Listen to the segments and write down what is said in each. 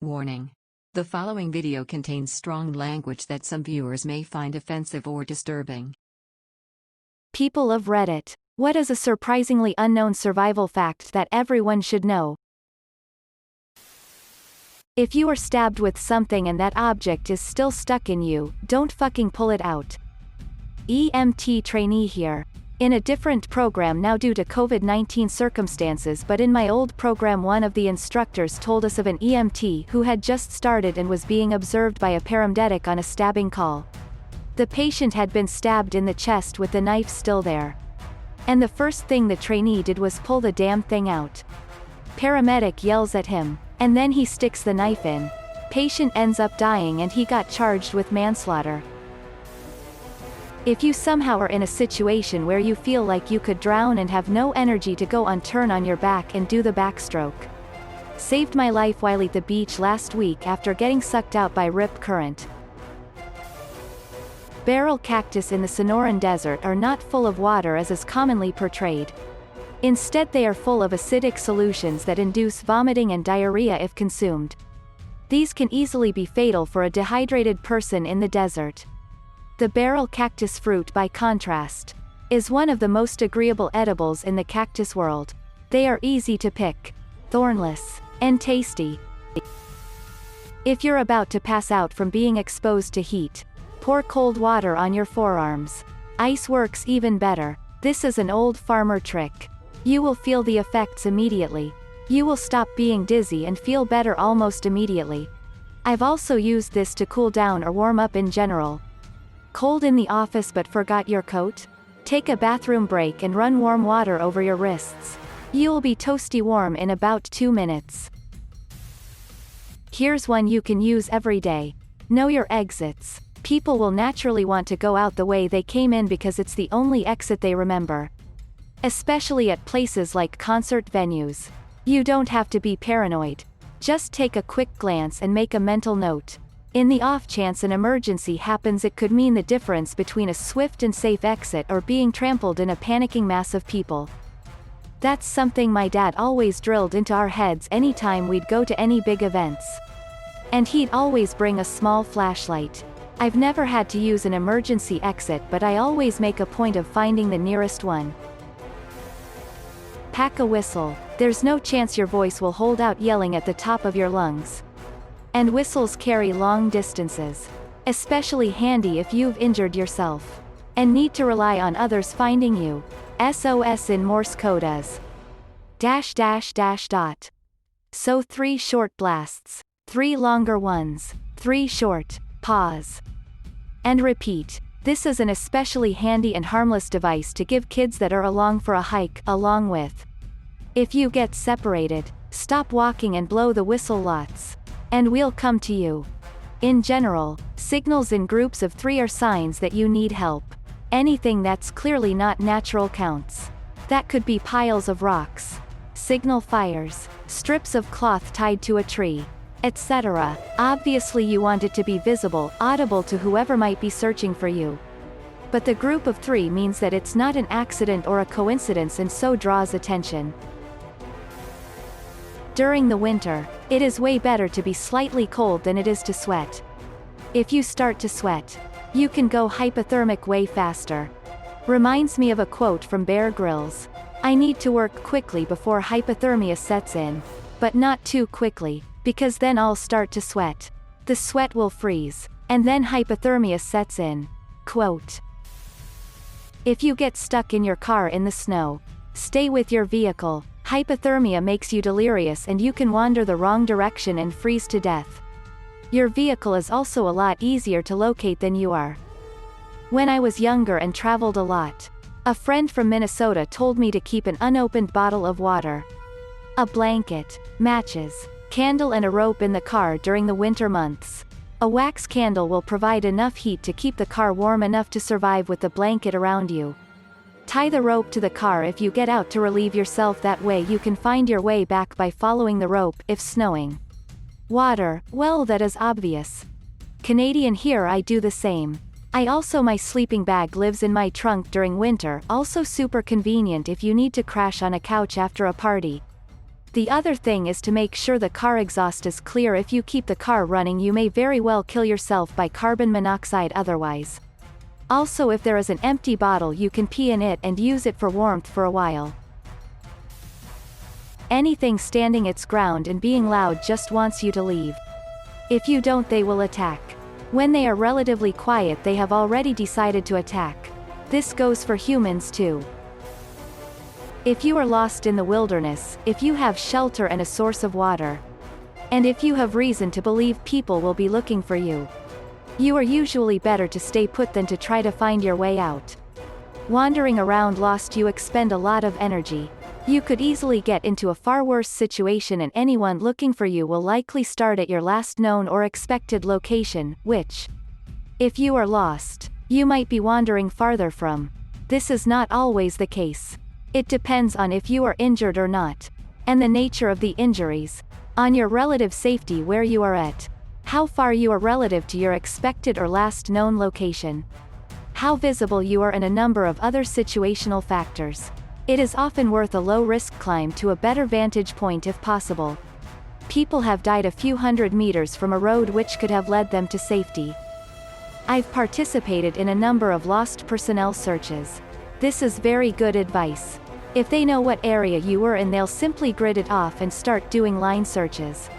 Warning. The following video contains strong language that some viewers may find offensive or disturbing. People of Reddit, what is a surprisingly unknown survival fact that everyone should know? If you are stabbed with something and that object is still stuck in you, don't fucking pull it out. EMT trainee here. In a different program now due to COVID-19 circumstances, but in my old program one of the instructors told us of an EMT who had just started and was being observed by a paramedic on a stabbing call. The patient had been stabbed in the chest with the knife still there. And the first thing the trainee did was pull the damn thing out. Paramedic yells at him, and then he sticks the knife in. Patient ends up dying and he got charged with manslaughter. If you somehow are in a situation where you feel like you could drown and have no energy to go on, turn on your back and do the backstroke. Saved my life while at the beach last week after getting sucked out by rip current. Barrel cactus in the Sonoran Desert are not full of water as is commonly portrayed. Instead they are full of acidic solutions that induce vomiting and diarrhea if consumed. These can easily be fatal for a dehydrated person in the desert. The barrel cactus fruit, by contrast, is one of the most agreeable edibles in the cactus world. They are easy to pick, thornless, and tasty. If you're about to pass out from being exposed to heat, pour cold water on your forearms. Ice works even better. This is an old farmer trick. You will feel the effects immediately. You will stop being dizzy and feel better almost immediately. I've also used this to cool down or warm up in general. Cold in the office but forgot your coat? Take a bathroom break and run warm water over your wrists. You'll be toasty warm in about 2 minutes. Here's one you can use every day. Know your exits. People will naturally want to go out the way they came in because it's the only exit they remember. Especially at places like concert venues. You don't have to be paranoid. Just take a quick glance and make a mental note. In the off chance an emergency happens, it could mean the difference between a swift and safe exit or being trampled in a panicking mass of people. That's something my dad always drilled into our heads anytime we'd go to any big events. And he'd always bring a small flashlight. I've never had to use an emergency exit, but I always make a point of finding the nearest one. Pack a whistle. There's no chance your voice will hold out yelling at the top of your lungs. And whistles carry long distances. Especially handy if you've injured yourself. And need to rely on others finding you. SOS in Morse code as --. So 3 short blasts. 3 longer ones. 3 short, pause. And repeat. This is an especially handy and harmless device to give kids that are along for a hike along with. If you get separated, stop walking and blow the whistle lots. And we'll come to you. In general, signals in groups of 3 are signs that you need help. Anything that's clearly not natural counts. That could be piles of rocks, signal fires, strips of cloth tied to a tree, etc. Obviously you want it to be visible, audible to whoever might be searching for you. But the group of 3 means that it's not an accident or a coincidence and so draws attention. During the winter, it is way better to be slightly cold than it is to sweat. If you start to sweat, you can go hypothermic way faster. Reminds me of a quote from Bear Grylls. I need to work quickly before hypothermia sets in. But not too quickly, because then I'll start to sweat. The sweat will freeze, and then hypothermia sets in. Quote. If you get stuck in your car in the snow, stay with your vehicle. Hypothermia makes you delirious and you can wander the wrong direction and freeze to death. Your vehicle is also a lot easier to locate than you are. When I was younger and traveled a lot, a friend from Minnesota told me to keep an unopened bottle of water, a blanket, matches, candle and a rope in the car during the winter months. A wax candle will provide enough heat to keep the car warm enough to survive with the blanket around you. Tie the rope to the car if you get out to relieve yourself, that way you can find your way back by following the rope. If snowing. Water, well, that is obvious. Canadian here, I do the same. My sleeping bag lives in my trunk during winter, also super convenient if you need to crash on a couch after a party. The other thing is to make sure the car exhaust is clear. If you keep the car running, you may very well kill yourself by carbon monoxide otherwise. Also, if there is an empty bottle, you can pee in it and use it for warmth for a while. Anything standing its ground and being loud just wants you to leave. If you don't, they will attack. When they are relatively quiet, they have already decided to attack. This goes for humans too. If you are lost in the wilderness, if you have shelter and a source of water, and if you have reason to believe people will be looking for you, you are usually better to stay put than to try to find your way out. Wandering around lost, you expend a lot of energy. You could easily get into a far worse situation, and anyone looking for you will likely start at your last known or expected location, which, if you are lost, you might be wandering farther from. This is not always the case. It depends on if you are injured or not, and the nature of the injuries, on your relative safety where you are at, how far you are relative to your expected or last known location, how visible you are, and a number of other situational factors. It is often worth a low-risk climb to a better vantage point if possible. People have died a few hundred meters from a road which could have led them to safety. I've participated in a number of lost personnel searches. This is very good advice. If they know what area you were in, they'll simply grid it off and start doing line searches.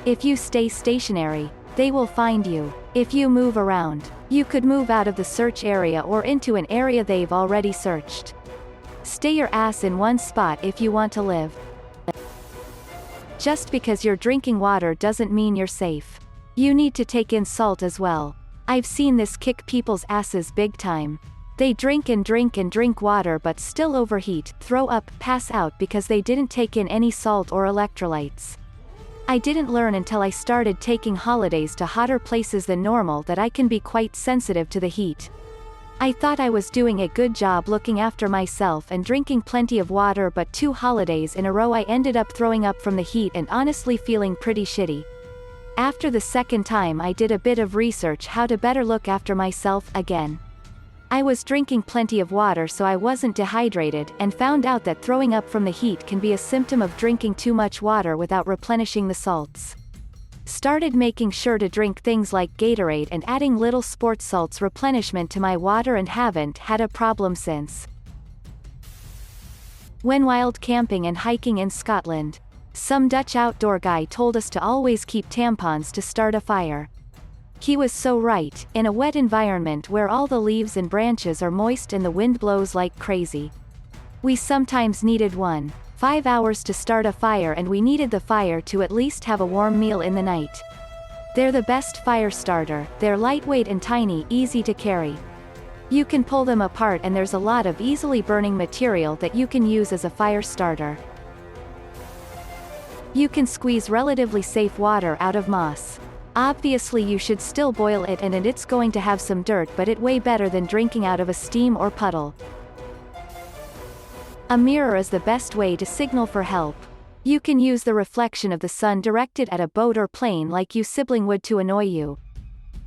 If you stay stationary, they will find you. If you move around, you could move out of the search area or into an area they've already searched. Stay your ass in one spot if you want to live. Just because you're drinking water doesn't mean you're safe. You need to take in salt as well. I've seen this kick people's asses big time. They drink and drink and drink water but still overheat, throw up, pass out because they didn't take in any salt or electrolytes. I didn't learn until I started taking holidays to hotter places than normal that I can be quite sensitive to the heat. I thought I was doing a good job looking after myself and drinking plenty of water, but 2 holidays in a row I ended up throwing up from the heat and honestly feeling pretty shitty. After the second time, I did a bit of research how to better look after myself again. I was drinking plenty of water so I wasn't dehydrated, and found out that throwing up from the heat can be a symptom of drinking too much water without replenishing the salts. Started making sure to drink things like Gatorade and adding little sports salts replenishment to my water, and haven't had a problem since. When wild camping and hiking in Scotland, some Dutch outdoor guy told us to always keep tampons to start a fire. He was so right. In a wet environment where all the leaves and branches are moist and the wind blows like crazy, we sometimes needed 5 hours to start a fire, and we needed the fire to at least have a warm meal in the night. They're the best fire starter. They're lightweight and tiny, easy to carry. You can pull them apart and there's a lot of easily burning material that you can use as a fire starter. You can squeeze relatively safe water out of moss. Obviously you should still boil it, and it's going to have some dirt, but it's way better than drinking out of a steam or puddle. A mirror is the best way to signal for help. You can use the reflection of the sun directed at a boat or plane like your sibling would to annoy you.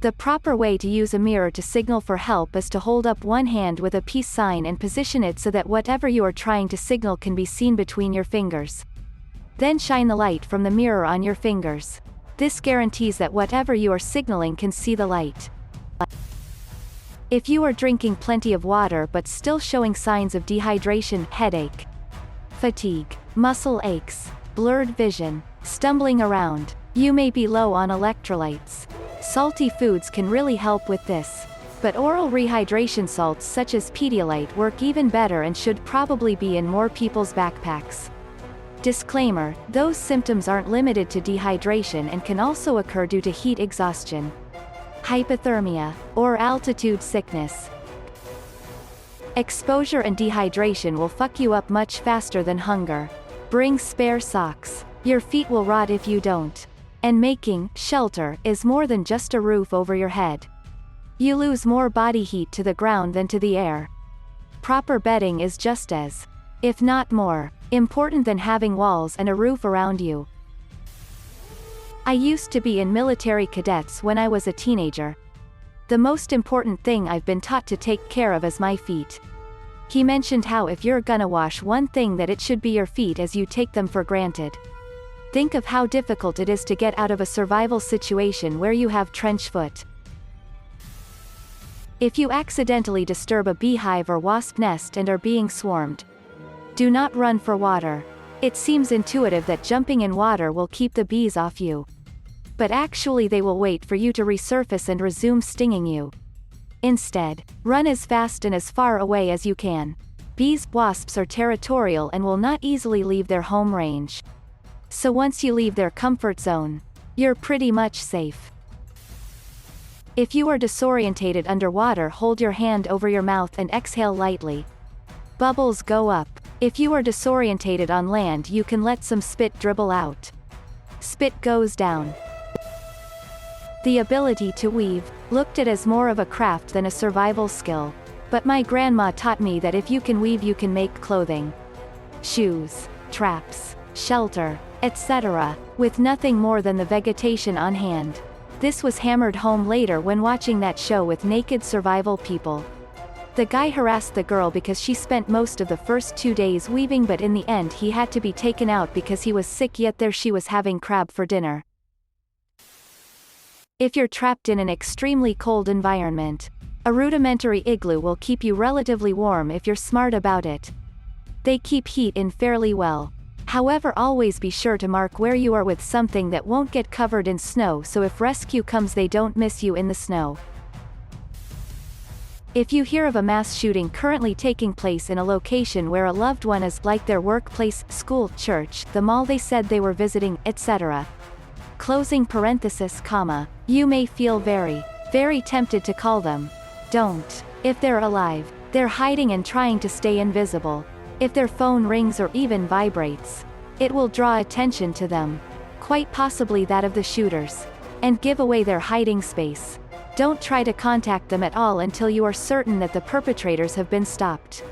The proper way to use a mirror to signal for help is to hold up one hand with a peace sign and position it so that whatever you are trying to signal can be seen between your fingers. Then shine the light from the mirror on your fingers. This guarantees that whatever you are signaling can see the light. If you are drinking plenty of water but still showing signs of dehydration, headache, fatigue, muscle aches, blurred vision, stumbling around, you may be low on electrolytes. Salty foods can really help with this. But oral rehydration salts such as Pedialyte work even better and should probably be in more people's backpacks. Disclaimer: those symptoms aren't limited to dehydration and can also occur due to heat exhaustion, hypothermia, or altitude sickness. Exposure and dehydration will fuck you up much faster than hunger. Bring spare socks. Your feet will rot if you don't. And making shelter is more than just a roof over your head. You lose more body heat to the ground than to the air. Proper bedding is just as, if not more, important than having walls and a roof around you. I used to be in military cadets when I was a teenager. The most important thing I've been taught to take care of is my feet. He mentioned how if you're gonna wash one thing that it should be your feet as you take them for granted. Think of how difficult it is to get out of a survival situation where you have trench foot. If you accidentally disturb a beehive or wasp nest and are being swarmed, do not run for water. It seems intuitive that jumping in water will keep the bees off you. But actually they will wait for you to resurface and resume stinging you. Instead, run as fast and as far away as you can. Wasps are territorial and will not easily leave their home range. So once you leave their comfort zone, you're pretty much safe. If you are disorientated underwater, hold your hand over your mouth and exhale lightly. Bubbles go up. If you are disorientated on land, you can let some spit dribble out. Spit goes down. The ability to weave, looked at as more of a craft than a survival skill. But my grandma taught me that if you can weave you can make clothing, shoes, traps, shelter, etc., with nothing more than the vegetation on hand. This was hammered home later when watching that show with naked survival people. The guy harassed the girl because she spent most of the first 2 days weaving, but in the end he had to be taken out because he was sick, yet there she was having crab for dinner. If you're trapped in an extremely cold environment, a rudimentary igloo will keep you relatively warm if you're smart about it. They keep heat in fairly well. However, always be sure to mark where you are with something that won't get covered in snow, so if rescue comes they don't miss you in the snow. If you hear of a mass shooting currently taking place in a location where a loved one is, like their workplace, school, church, the mall they said they were visiting, etc. Closing parenthesis, comma, you may feel very, very tempted to call them. Don't. If they're alive, they're hiding and trying to stay invisible. If their phone rings or even vibrates, it will draw attention to them. Quite possibly that of the shooters. And give away their hiding space. Don't try to contact them at all until you are certain that the perpetrators have been stopped.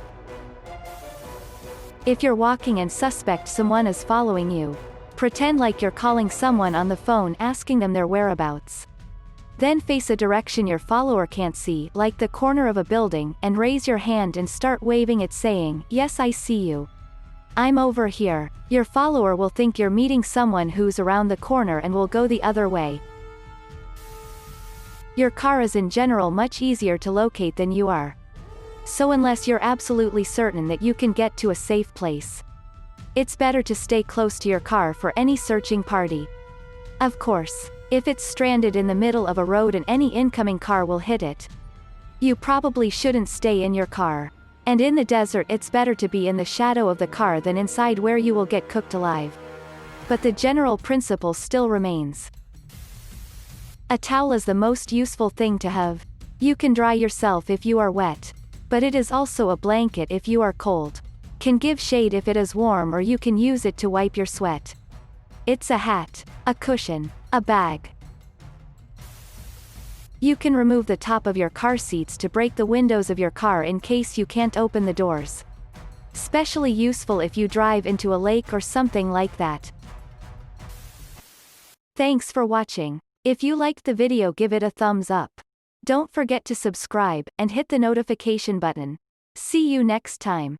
If you're walking and suspect someone is following you, pretend like you're calling someone on the phone asking them their whereabouts. Then face a direction your follower can't see, like the corner of a building, and raise your hand and start waving it saying, "Yes, I see you. I'm over here." Your follower will think you're meeting someone who's around the corner and will go the other way. Your car is in general much easier to locate than you are. So unless you're absolutely certain that you can get to a safe place, it's better to stay close to your car for any searching party. Of course, if it's stranded in the middle of a road and any incoming car will hit it, you probably shouldn't stay in your car. And in the desert it's better to be in the shadow of the car than inside where you will get cooked alive. But the general principle still remains. A towel is the most useful thing to have. You can dry yourself if you are wet, but it is also a blanket if you are cold. Can give shade if it is warm, or you can use it to wipe your sweat. It's a hat, a cushion, a bag. You can remove the top of your car seats to break the windows of your car in case you can't open the doors. Especially useful if you drive into a lake or something like that. Thanks for watching. If you liked the video, give it a thumbs up. Don't forget to subscribe, and hit the notification button. See you next time.